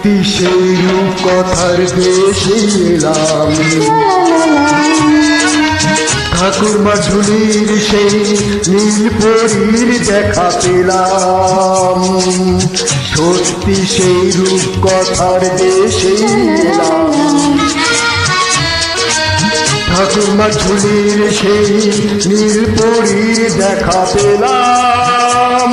সত্যি সেই রূপ কথার দেশে এলাম, ঠাকুরমা ঝুলির সেই নীল পরীর দেখা পেলাম। সত্যি সেই রূপ কথার দেশে এলাম, ঠাকুরমা ঝুলির সেই নীল পরীর দেখা পেলাম।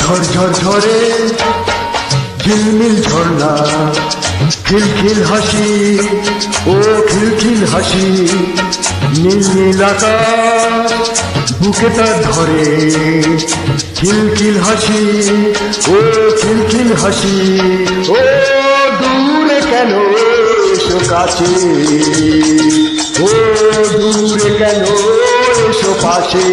ঝরঝর ঝরে ঝিলমিল ঝর্ণা, খিলখিল হাসি ও খিলখিল হাসি, নীল নীল আকাশ বুকে তার ধরে। খিলখিল হাসি ও খিলখিল হাসি, ও দূরে কেন এসো কাছে, ও দূরে কেন এসো পাশে।